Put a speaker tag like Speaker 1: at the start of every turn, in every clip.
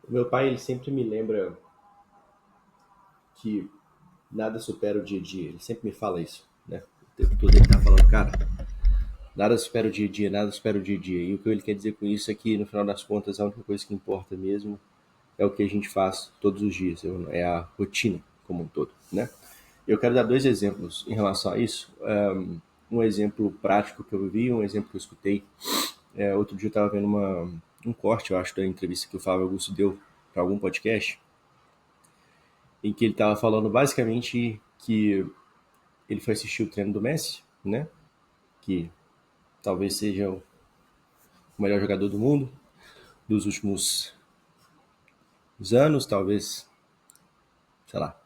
Speaker 1: O meu pai, ele sempre me lembra que nada supera o dia a dia. Ele sempre me fala isso, né? O tempo todo ele tá falando, cara, nada supera o dia a dia, nada supera o dia a dia. E o que ele quer dizer com isso é que, no final das contas, a única coisa que importa mesmo é o que a gente faz todos os dias, é a rotina como um todo, né? Eu quero dar dois exemplos em relação a isso. Um exemplo prático que eu vi, um exemplo que eu escutei. Outro dia eu estava vendo um corte, eu acho, da entrevista que o Flávio Augusto deu para algum podcast, em que ele estava falando basicamente que ele foi assistir o treino do Messi, né? Que talvez seja o melhor jogador do mundo dos últimos anos, talvez, sei lá,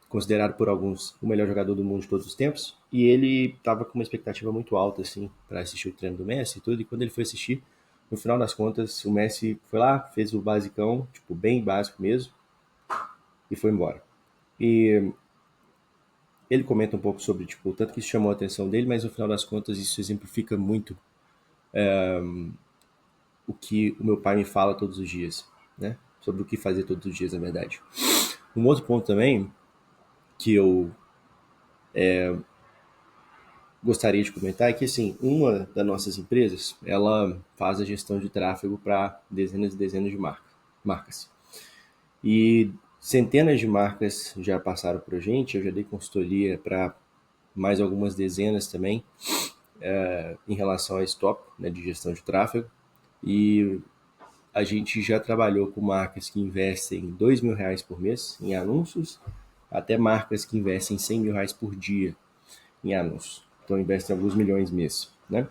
Speaker 1: considerado por alguns o melhor jogador do mundo de todos os tempos. E ele estava com uma expectativa muito alta, assim, para assistir o treino do Messi e tudo. E quando ele foi assistir, no final das contas, o Messi foi lá, fez o basicão, tipo, bem básico mesmo, e foi embora. E ele comenta um pouco sobre, tipo, o tanto que isso chamou a atenção dele, mas no final das contas isso exemplifica muito o que o meu pai me fala todos os dias, né? Sobre o que fazer todos os dias, na verdade. Um outro ponto também que eu gostaria de comentar é que, assim, uma das nossas empresas, ela faz a gestão de tráfego para dezenas e dezenas de marcas. E centenas de marcas já passaram por a gente, eu já dei consultoria para mais algumas dezenas também, em relação a esse tópico, né, de gestão de tráfego. E a gente já trabalhou com marcas que investem R$ 2.000 por mês em anúncios, até marcas que investem R$ 100.000 por dia em anúncios. Então investem alguns milhões mês, né?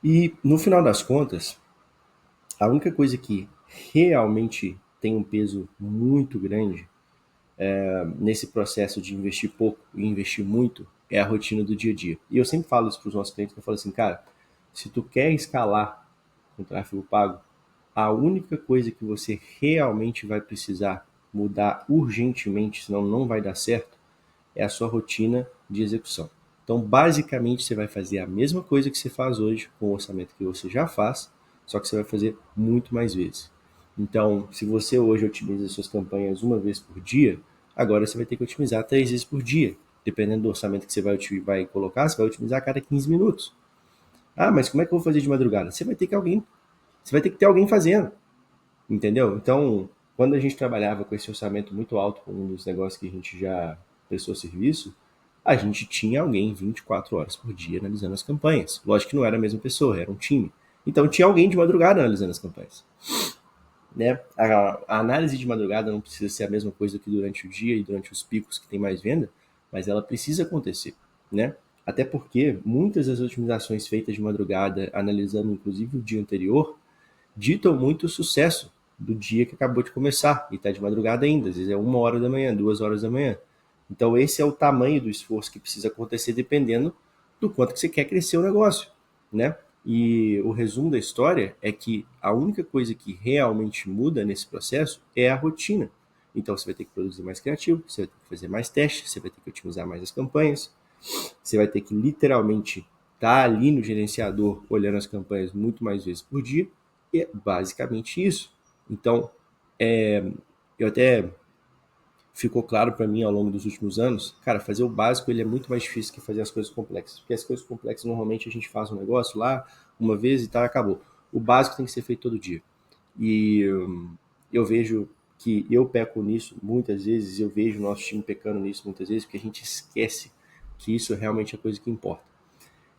Speaker 1: E no final das contas, a única coisa que realmente tem um peso muito grande nesse processo de investir pouco e investir muito é a rotina do dia a dia. E eu sempre falo isso para os nossos clientes, que eu falo assim, cara, se tu quer escalar com tráfego pago, a única coisa que você realmente vai precisar mudar urgentemente, senão não vai dar certo, é a sua rotina de execução. Então, basicamente, você vai fazer a mesma coisa que você faz hoje com o orçamento que você já faz, só que você vai fazer muito mais vezes. Então, se você hoje otimiza suas campanhas uma vez por dia, agora você vai ter que otimizar 3 vezes por dia. Dependendo do orçamento que você vai colocar, você vai otimizar a cada 15 minutos. Ah, mas como é que eu vou fazer de madrugada? Você vai ter que ter alguém fazendo, entendeu? Então, quando a gente trabalhava com esse orçamento muito alto, com um dos negócios que a gente já prestou serviço, a gente tinha alguém 24 horas por dia analisando as campanhas. Lógico que não era a mesma pessoa, era um time. Então tinha alguém de madrugada analisando as campanhas, né? A análise de madrugada não precisa ser a mesma coisa que durante o dia e durante os picos que tem mais venda, mas ela precisa acontecer, né? Até porque muitas das otimizações feitas de madrugada, analisando inclusive o dia anterior, ditam muito o sucesso do dia que acabou de começar e está de madrugada ainda. Às vezes é 1 hora da manhã, 2 horas da manhã. Então esse é o tamanho do esforço que precisa acontecer dependendo do quanto que você quer crescer o negócio, né? E o resumo da história é que a única coisa que realmente muda nesse processo é a rotina. Então você vai ter que produzir mais criativo, você vai ter que fazer mais testes, você vai ter que otimizar mais as campanhas, você vai ter que literalmente estar ali no gerenciador olhando as campanhas muito mais vezes por dia. E é basicamente isso. Então, eu até ficou claro para mim ao longo dos últimos anos, cara, fazer o básico ele é muito mais difícil que fazer as coisas complexas. Porque as coisas complexas normalmente a gente faz um negócio lá uma vez e tá, acabou. O básico tem que ser feito todo dia. E eu vejo que eu peco nisso muitas vezes, eu vejo o nosso time pecando nisso muitas vezes, porque a gente esquece que isso realmente é a coisa que importa.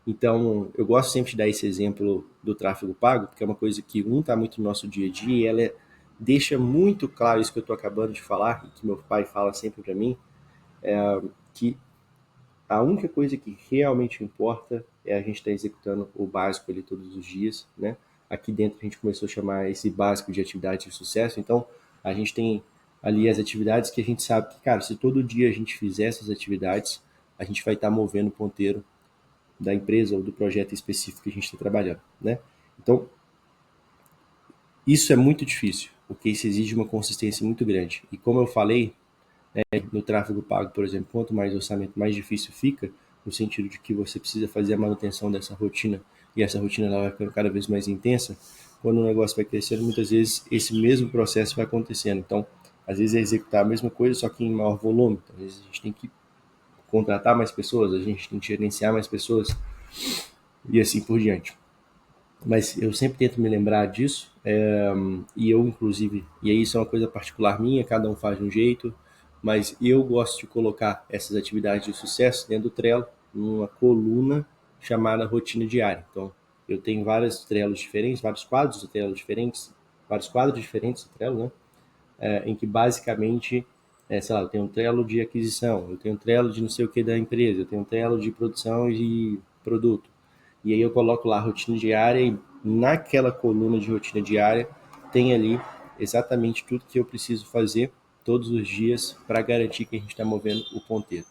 Speaker 1: Então, eu gosto sempre de dar esse exemplo do tráfego pago, porque é uma coisa que está muito no nosso dia a dia e deixa muito claro isso que eu estou acabando de falar e que meu pai fala sempre para mim, que a única coisa que realmente importa é a gente estar executando o básico ali todos os dias, né? Aqui dentro a gente começou a chamar esse básico de atividade de sucesso, então a gente tem ali as atividades que a gente sabe que, cara, se todo dia a gente fizer essas atividades, a gente vai estar movendo o ponteiro da empresa ou do projeto específico que a gente está trabalhando, né? Então, isso é muito difícil, porque isso exige uma consistência muito grande. E como eu falei, no tráfego pago, por exemplo, quanto mais orçamento, mais difícil fica, no sentido de que você precisa fazer a manutenção dessa rotina, e essa rotina ela vai ficando cada vez mais intensa, quando o negócio vai crescendo, muitas vezes esse mesmo processo vai acontecendo. Então, às vezes é executar a mesma coisa, só que em maior volume. Então, às vezes a gente tem que contratar mais pessoas, a gente tem que gerenciar mais pessoas e assim por diante. Mas eu sempre tento me lembrar disso, e eu, inclusive, e aí isso é uma coisa particular minha, cada um faz de um jeito, mas eu gosto de colocar essas atividades de sucesso dentro do Trello, numa coluna chamada rotina diária. Então, eu tenho vários Trellos diferentes, vários quadros do Trello diferentes, vários quadros diferentes do Trello, né? Em que basicamente, sei lá, eu tenho um Trello de aquisição, eu tenho um Trello de não sei o que da empresa, eu tenho um Trello de produção e produto. E aí eu coloco lá a rotina diária e naquela coluna de rotina diária tem ali exatamente tudo que eu preciso fazer todos os dias para garantir que a gente está movendo o ponteiro.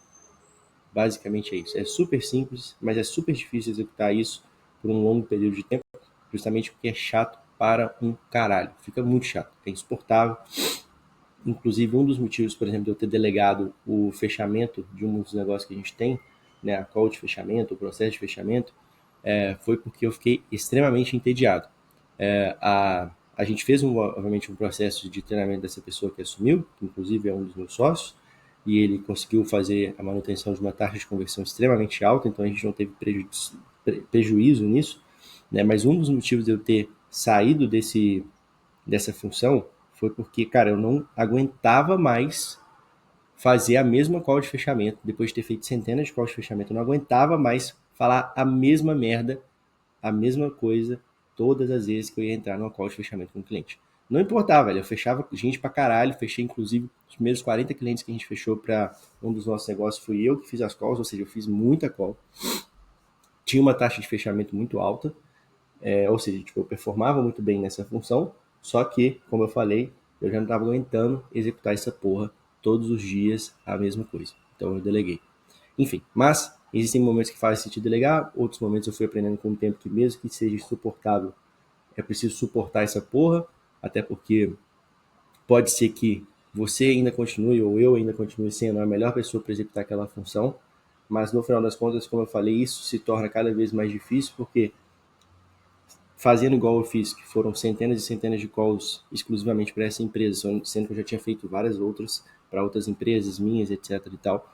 Speaker 1: Basicamente é isso. É super simples, mas é super difícil executar isso por um longo período de tempo, justamente porque é chato para um caralho. Fica muito chato, é insuportável. Inclusive, um dos motivos, por exemplo, de eu ter delegado o fechamento de um dos negócios que a gente tem, né, a call de fechamento, o processo de fechamento, foi porque eu fiquei extremamente entediado. A gente fez, obviamente, um processo de treinamento dessa pessoa que assumiu, que inclusive é um dos meus sócios, e ele conseguiu fazer a manutenção de uma taxa de conversão extremamente alta, então a gente não teve prejuízo nisso, né? Mas um dos motivos de eu ter saído dessa função foi porque, cara, eu não aguentava mais fazer a mesma call de fechamento, depois de ter feito centenas de calls de fechamento, eu não aguentava mais falar a mesma merda, a mesma coisa, todas as vezes que eu ia entrar numa call de fechamento com o cliente. Não importava, velho, eu fechava gente pra caralho, fechei inclusive os primeiros 40 clientes que a gente fechou para um dos nossos negócios, fui eu que fiz as calls, ou seja, eu fiz muita call. Tinha uma taxa de fechamento muito alta, ou seja, tipo, eu performava muito bem nessa função, só que, como eu falei, eu já não estava aguentando executar essa porra todos os dias a mesma coisa. Então eu deleguei. Enfim, mas existem momentos que faz sentido delegar, outros momentos eu fui aprendendo com o tempo que mesmo que seja insuportável, é preciso suportar essa porra, até porque pode ser que você ainda continue ou eu ainda continue sendo a melhor pessoa para executar aquela função, mas no final das contas, como eu falei, isso se torna cada vez mais difícil porque fazendo igual eu fiz, que foram centenas e centenas de calls exclusivamente para essa empresa, sendo que eu já tinha feito várias outras para outras empresas minhas, etc e tal,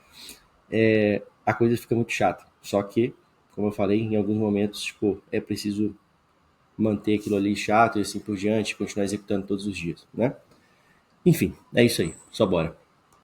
Speaker 1: a coisa fica muito chata. Só que, como eu falei, em alguns momentos, tipo, é preciso manter aquilo ali chato e assim por diante, continuar executando todos os dias, né? Enfim, é isso aí. Só bora.